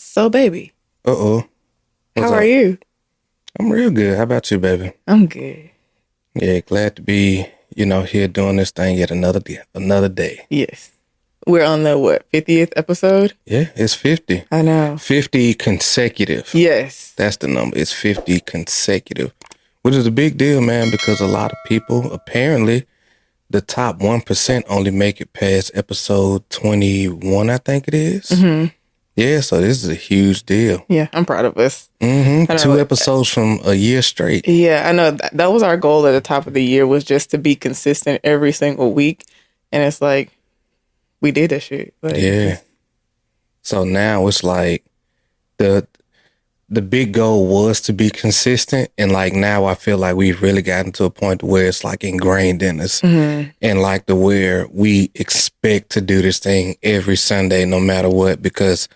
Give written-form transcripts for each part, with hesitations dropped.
So, baby, Uh-oh. What's how are up? you? I'm real good. How about you, baby? I'm good. Yeah, glad to be, here doing this thing yet another day. Yes. We're on the, 50th episode? Yeah, it's 50. I know. 50 consecutive. Yes. That's the number. It's 50 consecutive, which is a big deal, man, because a lot of people, apparently, the top 1% only make it past episode 21, I think it is. Mm-hmm. Yeah, so this is a huge deal. Yeah, I'm proud of us. Mm-hmm. I know. 2 episodes from a year straight. Yeah, I know. That was our goal at the top of the year, was just to be consistent every single week. And it's like, we did that shit. Like, Yeah. So now it's like the big goal was to be consistent, and like now I feel like we've really gotten to a point where it's like ingrained in us, and like the where we expect to do this thing every Sunday no matter what, because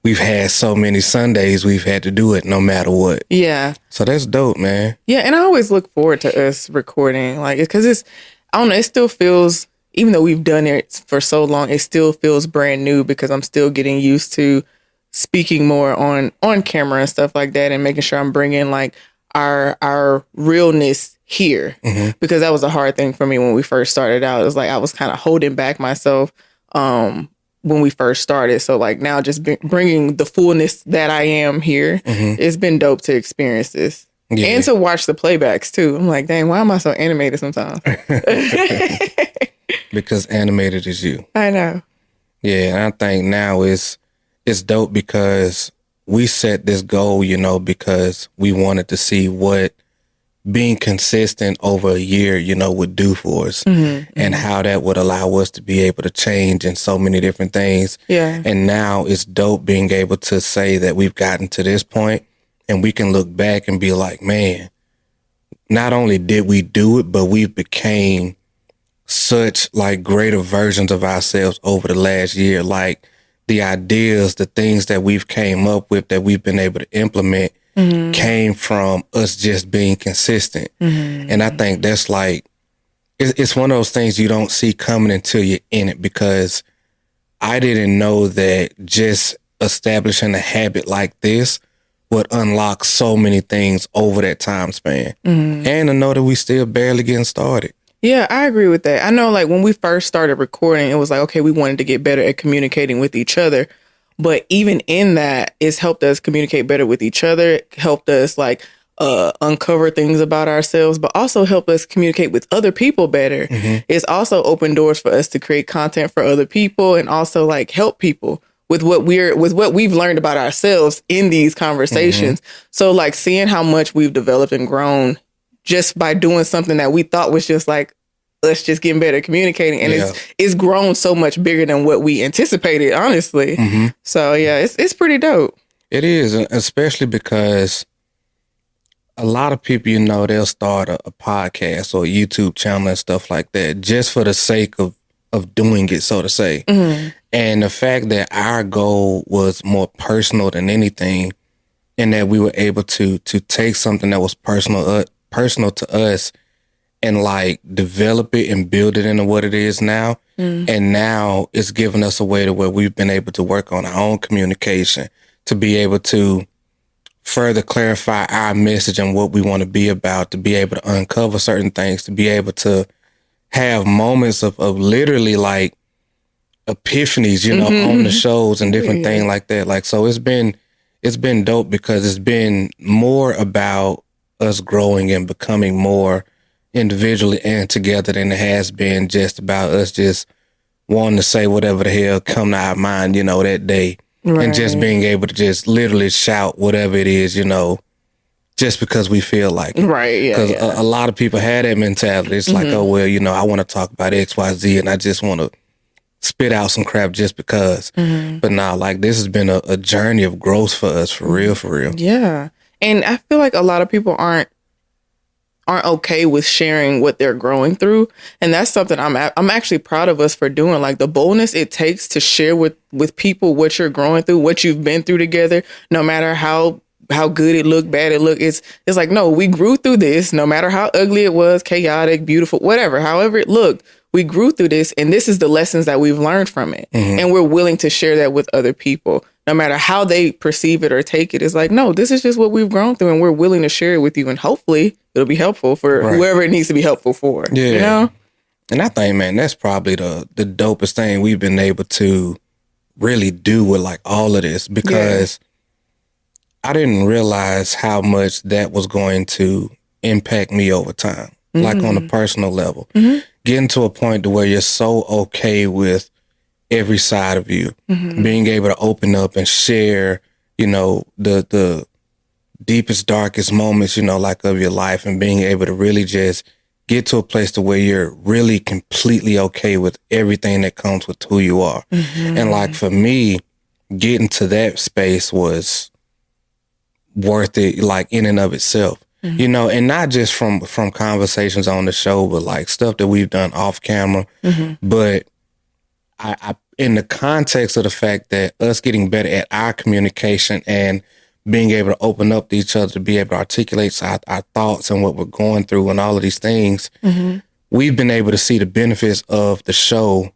we've had so many Sundays we've had to do it no matter what. Yeah. So that's dope, man. Yeah, and I always look forward to us recording, like, because I don't know, it still feels, even though we've done it for so long, it still feels brand new because I'm still getting used to speaking more on camera and stuff like that, and making sure I'm bringing like our realness here, because that was a hard thing for me when we first started out. It was like I was kind of holding back myself when we first started. So like now just bringing the fullness that I am here, it's been dope to experience this. Yeah. And to watch the playbacks too. I'm like, dang, why am I so animated sometimes? Because animated is you. I know. Yeah, and I think now it's dope because we set this goal, because we wanted to see what being consistent over a year, would do for us, and how that would allow us to be able to change in so many different things. Yeah. And now it's dope being able to say that we've gotten to this point and we can look back and be like, man, not only did we do it, but we've became such like greater versions of ourselves over the last year. Like the ideas, the things that we've came up with that we've been able to implement came from us just being consistent. And I think that's like, it's one of those things you don't see coming until you're in it, because I didn't know that just establishing a habit like this would unlock so many things over that time span. And to know that we still barely getting started. Yeah, I agree with that. I know, like, when we first started recording, it was like, okay, we wanted to get better at communicating with each other. But even in that, it's helped us communicate better with each other, helped us, like, uncover things about ourselves, but also help us communicate with other people better. It's also opened doors for us to create content for other people, and also, like, help people with what we've learned about ourselves in these conversations. So, like, seeing how much we've developed and grown just by doing something that we thought was just like, let's just get better at communicating. And it's grown so much bigger than what we anticipated, honestly. So yeah, it's pretty dope. It is, especially because a lot of people, they'll start a podcast or a YouTube channel and stuff like that just for the sake of doing it, so to say. And the fact that our goal was more personal than anything, and that we were able to take something that was personal to us and like develop it and build it into what it is now. And now it's given us a way to where we've been able to work on our own communication, to be able to further clarify our message and what we want to be about, to be able to uncover certain things, to be able to have moments of literally like epiphanies, on the shows and different things like that. Like, so it's been dope because it's been more about us growing and becoming more individually and together than it has been just about us just wanting to say whatever the hell come to our mind, that day. Right. And just being able to just literally shout whatever it is, just because we feel like it. Right, yeah. Because a lot of people have that mentality. It's like, oh, well, I want to talk about X, Y, Z, and I just want to spit out some crap just because. But now, like, this has been a journey of growth for us, for real, for real. Yeah. And I feel like a lot of people aren't okay with sharing what they're growing through. And that's something I'm actually proud of us for doing. Like, the boldness it takes to share with people what you're growing through, what you've been through together, no matter how good it looked, bad it looked. It's like, no, we grew through this, no matter how ugly it was, chaotic, beautiful, whatever, however it looked. We grew through this, and this is the lessons that we've learned from it. And we're willing to share that with other people, no matter how they perceive it or take it, it's like, no, this is just what we've grown through and we're willing to share it with you. And hopefully it'll be helpful for whoever it needs to be helpful for. Yeah. You know? And I think, man, that's probably the dopest thing we've been able to really do with like all of this, because I didn't realize how much that was going to impact me over time, like on a personal level. Getting to a point to where you're so okay with every side of you, being able to open up and share, you know, the deepest, darkest moments, you know, like of your life, and being able to really just get to a place to where you're really completely okay with everything that comes with who you are. And like for me, getting to that space was worth it, like in and of itself, you know, and not just from conversations on the show, but like stuff that we've done off camera. But I, in the context of the fact that us getting better at our communication and being able to open up to each other, to be able to articulate our thoughts and what we're going through and all of these things, we've been able to see the benefits of the show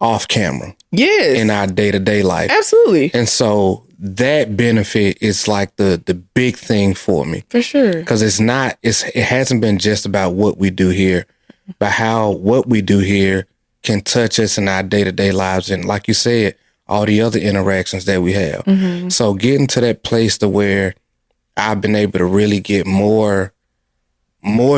off camera. Yes. In our day-to-day life. Absolutely. And so that benefit is like the big thing for me. For sure. Because it hasn't been just about what we do here, but how what we do here can touch us in our day-to-day lives. And like you said, all the other interactions that we have. So getting to that place to where I've been able to really get more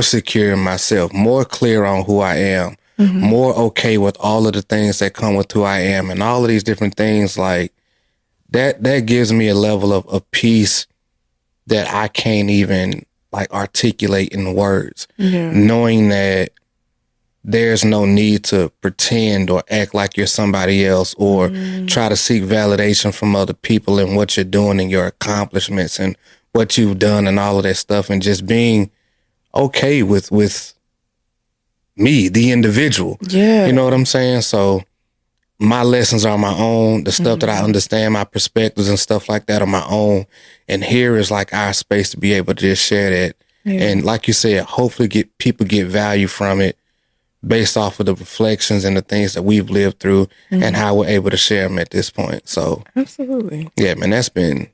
secure in myself, more clear on who I am, more okay with all of the things that come with who I am, and all of these different things, like that gives me a level of peace that I can't even like articulate in words. Knowing that there's no need to pretend or act like you're somebody else, or try to seek validation from other people in what you're doing and your accomplishments and what you've done and all of that stuff, and just being okay with me, the individual. You know what I'm saying? So my lessons are my own. The stuff that I understand, my perspectives and stuff like that are my own. And here is like our space to be able to just share that. And like you said, hopefully people get value from it, based off of the reflections and the things that we've lived through and how we're able to share them at this point. So absolutely. Yeah, man, that's been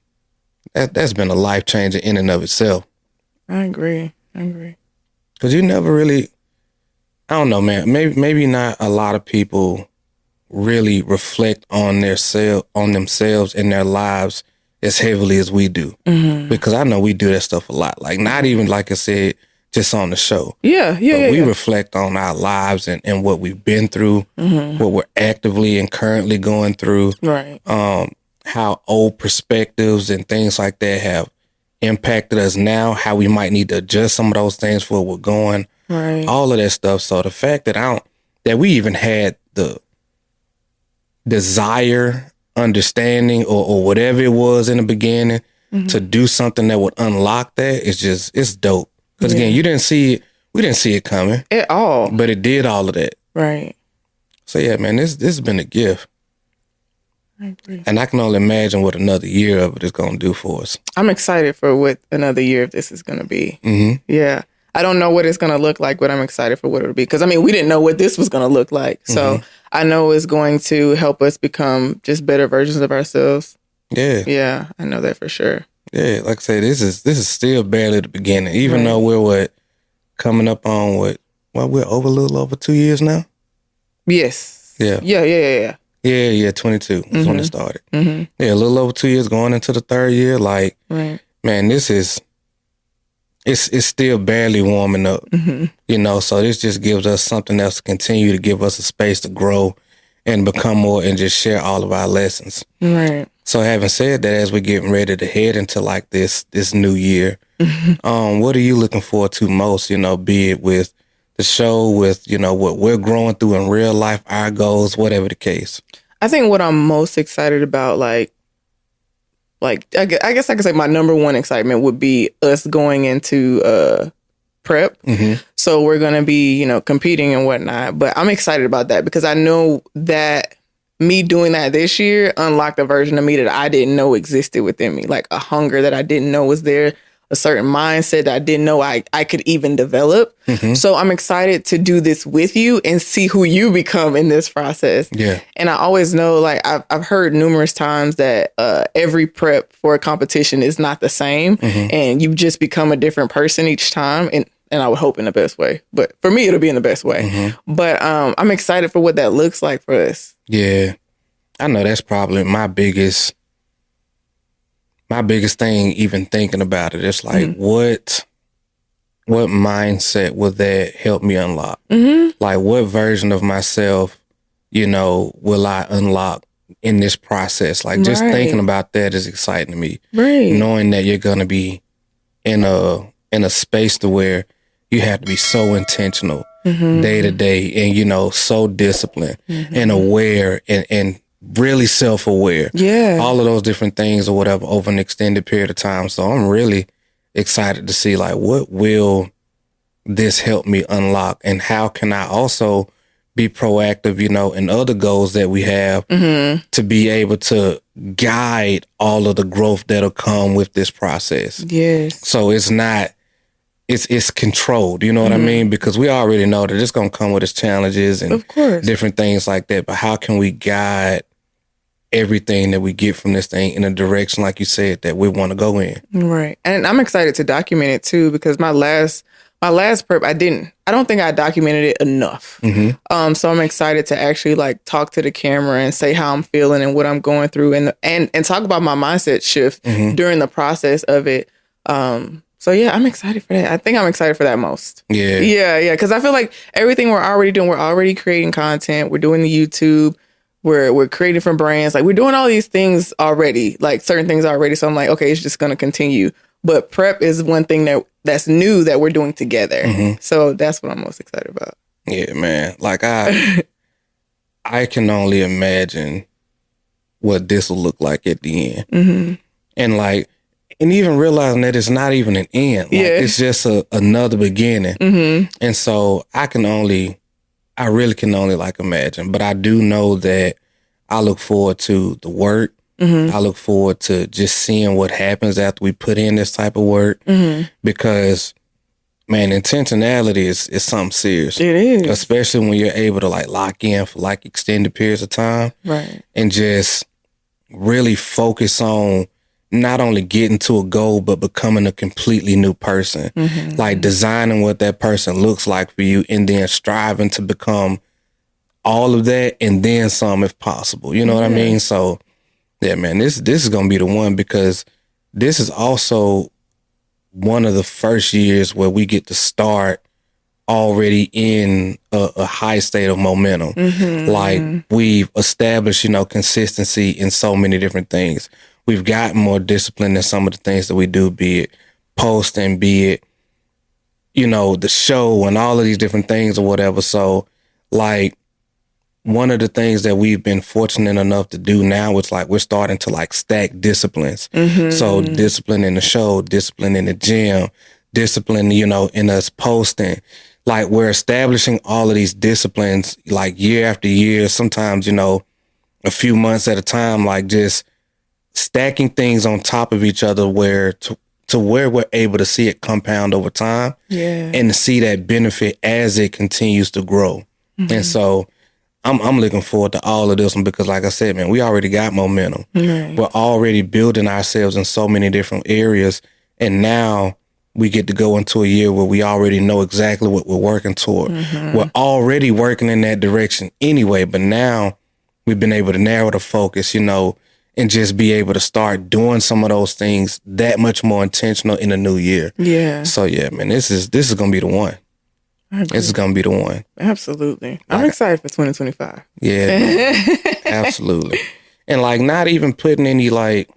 a life changer in and of itself. I agree. Cause you never really, I don't know, man, maybe not a lot of people really reflect on themselves and their lives as heavily as we do. Because I know we do that stuff a lot. Like not even, like I said, just on the show. We reflect on our lives and what we've been through, what we're actively and currently going through. Right. How old perspectives and things like that have impacted us now, how we might need to adjust some of those things for where we're going. Right. All of that stuff. So the fact that that we even had the desire, understanding, or whatever it was in the beginning to do something that would unlock that, it's dope. Because again, we didn't see it coming at all, but it did all of that. Right. So yeah, man, this has been a gift. I agree. And I can only imagine what another year of it is going to do for us. I'm excited for what another year of this is going to be. Yeah. I don't know what it's going to look like, but I'm excited for what it'll be. Because, I mean, we didn't know what this was going to look like. So I know it's going to help us become just better versions of ourselves. Yeah. Yeah, I know that for sure. Yeah, like I say, this is still barely the beginning. Even though we're coming up on we're over a little over 2 years now. Yes. Yeah. Yeah. 22 is when it started. Yeah, a little over 2 years, going into the third year. Like, man, this is it's still barely warming up. You know, so this just gives us something else to continue to give us a space to grow and become more and just share all of our lessons. Right. So having said that, as we're getting ready to head into like this new year, what are you looking forward to most, you know, be it with the show, with, you know, what we're growing through in real life, our goals, whatever the case? I think what I'm most excited about, like I guess I could say my number one excitement would be us going into prep. So we're going to be, you know, competing and whatnot. But I'm excited about that because I know that me doing that this year unlocked a version of me that I didn't know existed within me, like a hunger that I didn't know was there, a certain mindset that I didn't know I could even develop. So I'm excited to do this with you and see who you become in this process. Yeah. And I always know, like, I've heard numerous times that every prep for a competition is not the same, and you just become a different person each time. And I would hope in the best way. But for me, it'll be in the best way. But I'm excited for what that looks like for us. Yeah. I know that's probably my biggest thing, even thinking about it. It's like, what mindset will that help me unlock? Like, what version of myself, will I unlock in this process? Like, just thinking about that is exciting to me. Right. Knowing that you're going to be in a space to where you have to be so intentional day to day and, so disciplined and aware and really self-aware. Yeah. All of those different things or whatever over an extended period of time. So I'm really excited to see, like, what will this help me unlock, and how can I also be proactive, in other goals that we have to be able to guide all of the growth that'll come with this process. Yes. So it's not, it's controlled, you know what I mean? Because we already know that it's going to come with its challenges and of course, different things like that. But how can we guide everything that we get from this thing in a direction, like you said, that we want to go in? Right. And I'm excited to document it too, because my last prep, I don't think I documented it enough. So I'm excited to actually, like, talk to the camera and say how I'm feeling and what I'm going through, and talk about my mindset shift during the process of it. So yeah, I'm excited for that. I think I'm excited for that most. Yeah. Because I feel like everything we're already doing, we're already creating content. We're doing the YouTube. We're creating for brands. Like, we're doing all these things already, like certain things already. So I'm like, okay, it's just going to continue. But prep is one thing that's new that we're doing together. So that's what I'm most excited about. Yeah, man. Like, I can only imagine what this will look like at the end. And even realizing that it's not even an end. Like, it's just another beginning. And so I really can only, like, imagine. But I do know that I look forward to the work. I look forward to just seeing what happens after we put in this type of work. Because, man, intentionality is something serious. It is. Especially when you're able to, like, lock in for, like, extended periods of time. Right. And just really focus on not only getting to a goal, but becoming a completely new person. Like, designing what that person looks like for you, and then striving to become all of that and then some, if possible. You know what I mean? So, yeah, man, this is going to be the one, because this is also one of the first years where we get to start already in a high state of momentum. Like, we've established, consistency in so many different things. We've gotten more discipline in some of the things that we do, be it posting, be it, the show and all of these different things or whatever. So, like, one of the things that we've been fortunate enough to do now is, like, we're starting to, like, stack disciplines. So discipline in the show, discipline in the gym, discipline, in us posting. Like, we're establishing all of these disciplines, like, year after year, sometimes, a few months at a time, like, just stacking things on top of each other where to where we're able to see it compound over time and to see that benefit as it continues to grow. And so I'm looking forward to all of this one, because, like I said, man, we already got momentum. We're already building ourselves in so many different areas. And now we get to go into a year where we already know exactly what we're working toward. We're already working in that direction anyway, but now we've been able to narrow the focus, and just be able to start doing some of those things that much more intentional in the new year. Yeah. So yeah, man, this is going to be the one. This is going to be the one. Absolutely. I'm excited for 2025. Yeah, absolutely. And, like, not even putting any, like,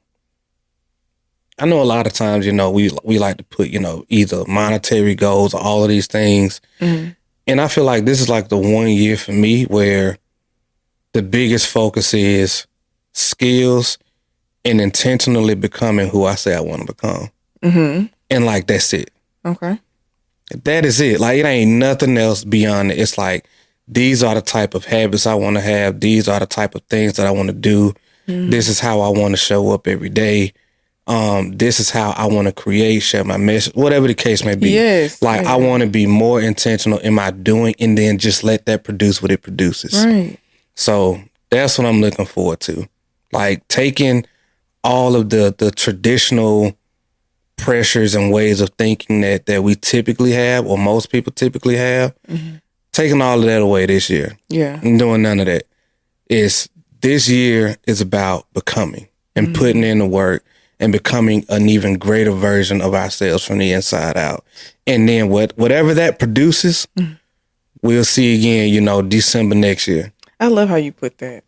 I know a lot of times, we like to put, either monetary goals or all of these things. And I feel like this is, like, the one year for me where the biggest focus is skills and intentionally becoming who I say I want to become. And, like, that's it. Okay. That is it. Like, it ain't nothing else beyond it. It's like, these are the type of habits I want to have. These are the type of things that I want to do. This is how I want to show up every day. This is how I want to create, share my message, whatever the case may be. Yes. Like, I want to be more intentional in my doing, and then just let that produce what it produces. Right. So that's what I'm looking forward to. Like, taking all of the traditional pressures and ways of thinking that we typically have, or most people typically have, taking all of that away this year. Yeah. And doing none of that. This year is about becoming and putting in the work and becoming an even greater version of ourselves from the inside out. And then whatever that produces, we'll see again, December next year. I love how you put that.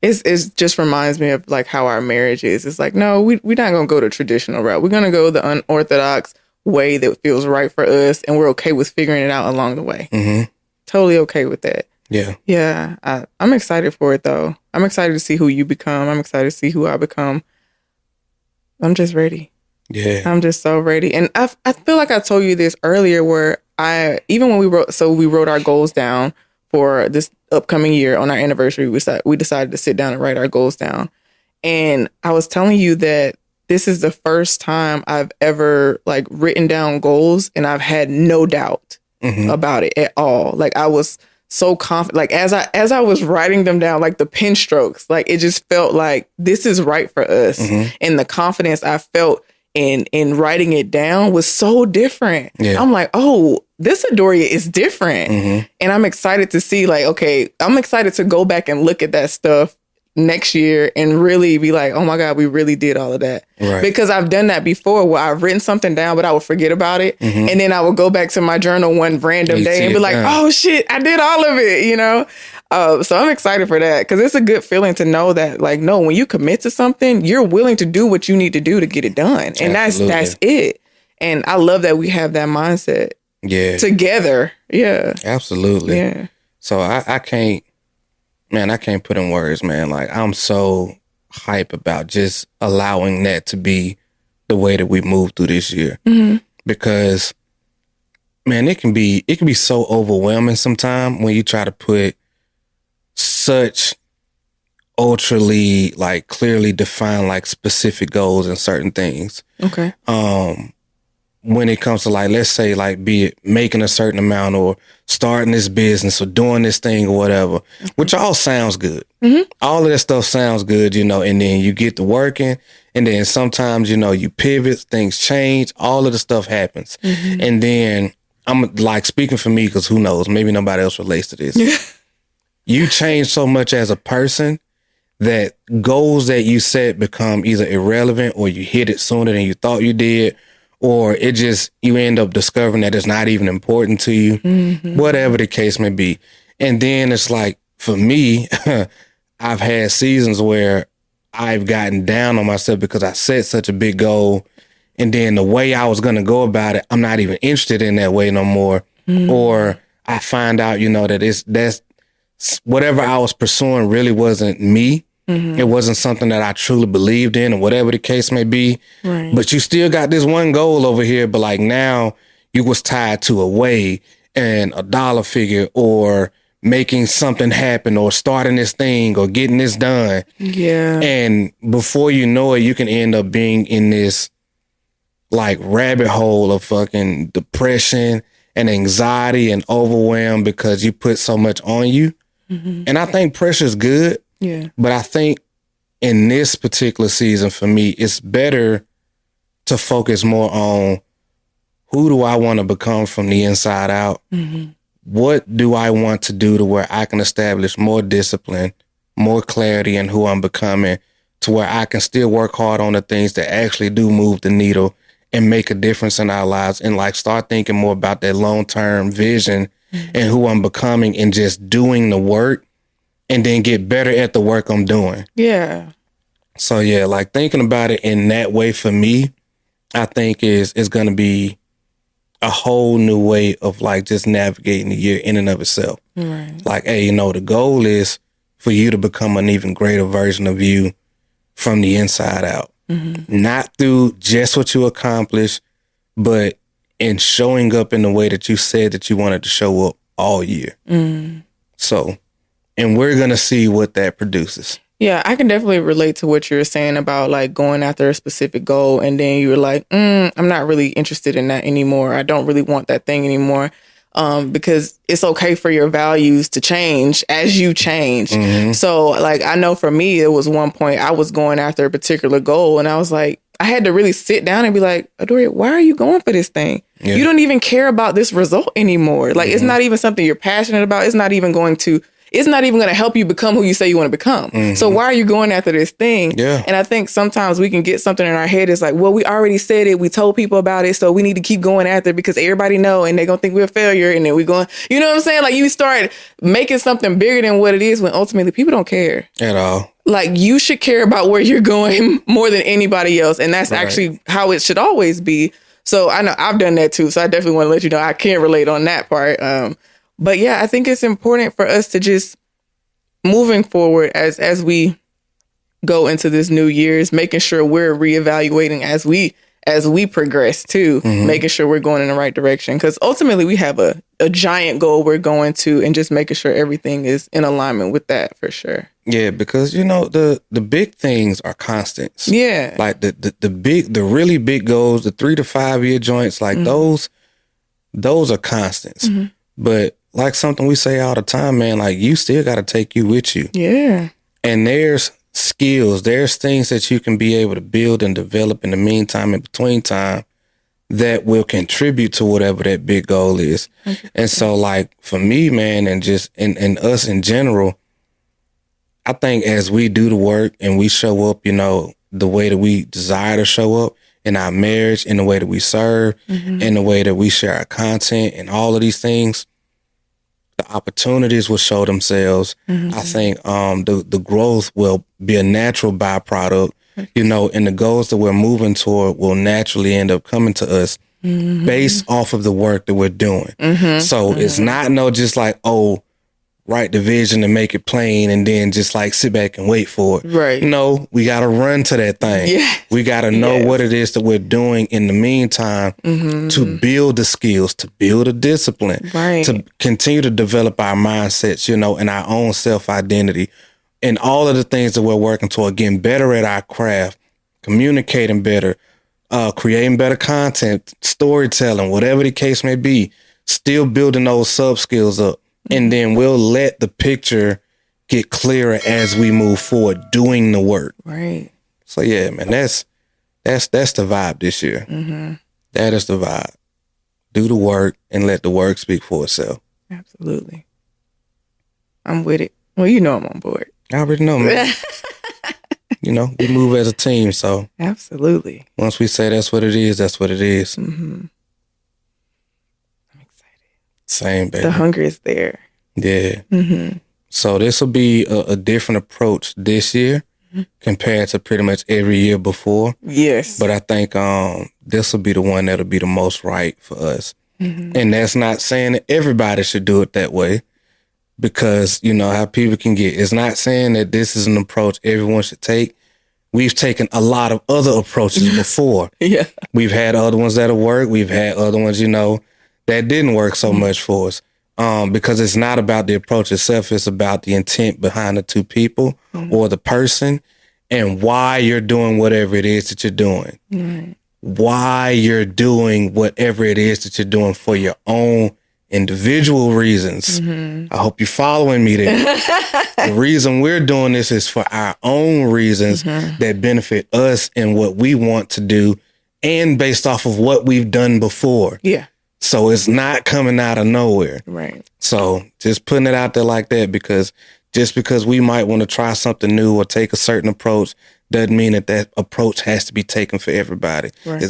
It just reminds me of like how our marriage is. It's like, no, we're not going to go the traditional route. We're going to go the unorthodox way that feels right for us. And we're okay with figuring it out along the way. Mm-hmm. Totally okay with that. Yeah. Yeah. I'm excited for it, though. I'm excited to see who you become. I'm excited to see who I become. I'm just ready. Yeah. I'm just so ready. And I feel like I told you this earlier where even when we wrote our goals down for this upcoming year on our anniversary, we decided to sit down and write our goals down. And I was telling you that this is the first time I've ever like written down goals and I've had no doubt about it at all. Like I was so confident, like as I was writing them down, like the pen strokes, like it just felt like this is right for us. And the confidence I felt in writing it down was so different. Yeah. I'm like, oh, this Adoria is different. And I'm excited to see like, okay, I'm excited to go back and look at that stuff next year and really be like, oh my God, we really did all of that. Right. Because I've done that before where I've written something down, but I would forget about it. And then I would go back to my journal one random day and be like, oh shit, I did all of it, So I'm excited for that because it's a good feeling to know that like, no, when you commit to something, you're willing to do what you need to do to get it done. And that's it. And I love that we have that mindset together. Yeah. Absolutely. Yeah. So I can't put in words, man. Like I'm so hype about just allowing that to be the way that we move through this year. Because man, it can be so overwhelming sometimes when you try to put such ultrally like clearly defined like specific goals and certain things. Okay. When it comes to like, let's say like be it making a certain amount or starting this business or doing this thing or whatever, which all sounds good. All of that stuff sounds good, and then you get to working and then sometimes, you pivot, things change, all of the stuff happens. And then I'm like speaking for me, because who knows, maybe nobody else relates to this. You change so much as a person that goals that you set become either irrelevant or you hit it sooner than you thought you did. Or you end up discovering that it's not even important to you, whatever the case may be. And then it's like, for me, I've had seasons where I've gotten down on myself because I set such a big goal. And then the way I was going to go about it, I'm not even interested in that way no more. Or I find out, that that's whatever I was pursuing really wasn't me. It wasn't something that I truly believed in or whatever the case may be. Right. But you still got this one goal over here. But like now you was tied to a way and a dollar figure or making something happen or starting this thing or getting this done. Yeah. And before you know it, you can end up being in this like rabbit hole of fucking depression and anxiety and overwhelm because you put so much on you. And I think pressure is good. Yeah. But I think in this particular season for me, it's better to focus more on who do I want to become from the inside out? What do I want to do to where I can establish more discipline, more clarity in who I'm becoming, to where I can still work hard on the things that actually do move the needle and make a difference in our lives, and like start thinking more about that long-term vision and who I'm becoming and just doing the work. And then get better at the work I'm doing. Yeah. So yeah, like thinking about it in that way for me, I think is going to be a whole new way of like just navigating the year in and of itself. Right. Like, hey, the goal is for you to become an even greater version of you from the inside out. Not through just what you accomplish, but in showing up in the way that you said that you wanted to show up all year. So. And we're going to see what that produces. Yeah, I can definitely relate to what you're saying about like going after a specific goal and then you're like, I'm not really interested in that anymore. I don't really want that thing anymore. Because it's okay for your values to change as you change. So like, I know for me, it was one point I was going after a particular goal and I was like, I had to really sit down and be like, Adoria, why are you going for this thing? Yeah. You don't even care about this result anymore. Like, it's not even something you're passionate about. It's not even going to help you become who you say you want to become. So why are you going after this thing? Yeah. And I think sometimes we can get something in our head. It's like, well, we already said it. We told people about it. So we need to keep going after it because everybody know and they're going to think we're a failure. And then we're going, you know what I'm saying? Like you start making something bigger than what it is when ultimately people don't care. At all. Like you should care about where you're going more than anybody else. And that's actually how it should always be. So I know I've done that too. So I definitely want to let you know I can't relate on that part. But yeah, I think it's important for us to just moving forward as we go into this new year's, making sure we're reevaluating as we progress too, making sure we're going in the right direction. Because ultimately we have a giant goal we're going to, and just making sure everything is in alignment with that for sure. Yeah, because you know the big things are constants. Yeah, like the really big goals, the 3 to 5 year joints, like those are constants. But like something we say all the time, man, like you still got to take you with you. Yeah, and there's skills, there's things that you can be able to build and develop in the meantime, in between time, that will contribute to whatever that big goal is. And so like for me, man, and just and us in general, I think as we do the work and we show up, you know, the way that we desire to show up in our marriage, in the way that we serve, in the way that we share our content and all of these things, the opportunities will show themselves. I think the growth will be a natural byproduct, you know, and the goals that we're moving toward will naturally end up coming to us based off of the work that we're doing. So it's not just like, oh, write the vision and make it plain and then just like sit back and wait for it. Right. No, we got to run to that thing. Yes. We got to know what it is that we're doing in the meantime to build the skills, to build a discipline, to continue to develop our mindsets, you know, and our own self-identity and all of the things that we're working toward, getting better at our craft, communicating better, creating better content, storytelling, whatever the case may be, still building those sub skills up. And then we'll let the picture get clearer as we move forward, doing the work. Right. So yeah, man, that's the vibe this year. That is the vibe. Do the work and let the work speak for itself. Absolutely. I'm with it. Well, you know I'm on board. I already know, man. You know, we move as a team, so. Absolutely. Once we say that's what it is, that's what it is. Same, baby. The hunger is there. Yeah. So this will be a different approach this year compared to pretty much every year before. Yes. But I think this will be the one that'll be the most right for us. And that's not saying that everybody should do it that way, because you know how people can get. It's not saying that this is an approach everyone should take. We've taken a lot of other approaches before. Yeah. We've had other ones that'll work. We've had other ones, you know, that didn't work so much for us, because it's not about the approach itself. It's about the intent behind the two people or the person and why you're doing whatever it is that you're doing. Why you're doing whatever it is that you're doing for your own individual reasons. I hope you're following me there. The reason we're doing this is for our own reasons that benefit us and what we want to do, and based off of what we've done before. Yeah. So it's not coming out of nowhere. Right. So just putting it out there like that, because just because we might want to try something new or take a certain approach doesn't mean that that approach has to be taken for everybody. Right.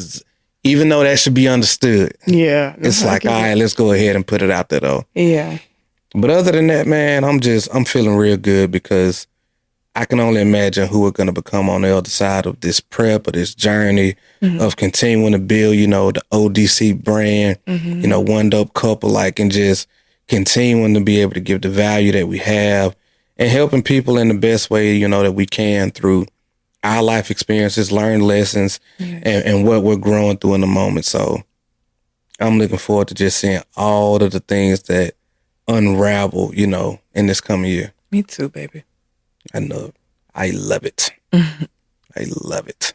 Even though that should be understood. Yeah. It's like, all right, let's go ahead and put it out there though. Yeah. But other than that, man, I'm feeling real good, because I can only imagine who we're going to become on the other side of this prep or this journey of continuing to build, you know, the ODC brand, you know, One Dope Couple, like, and just continuing to be able to give the value that we have and helping people in the best way, you know, that we can through our life experiences, learn lessons, and what we're growing through in the moment. So I'm looking forward to just seeing all of the things that unravel, you know, in this coming year. Me too, baby. I know it. I love it. I love it.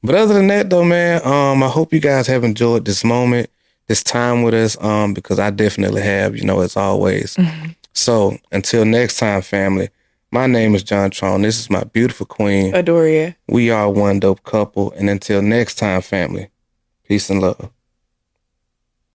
But other than that, though, man, I hope you guys have enjoyed this moment, this time with us, because I definitely have, as always. So until next time, family, my name is John Trone. This is my beautiful queen, Adoria. We are one dope couple. And until next time, family, peace and love.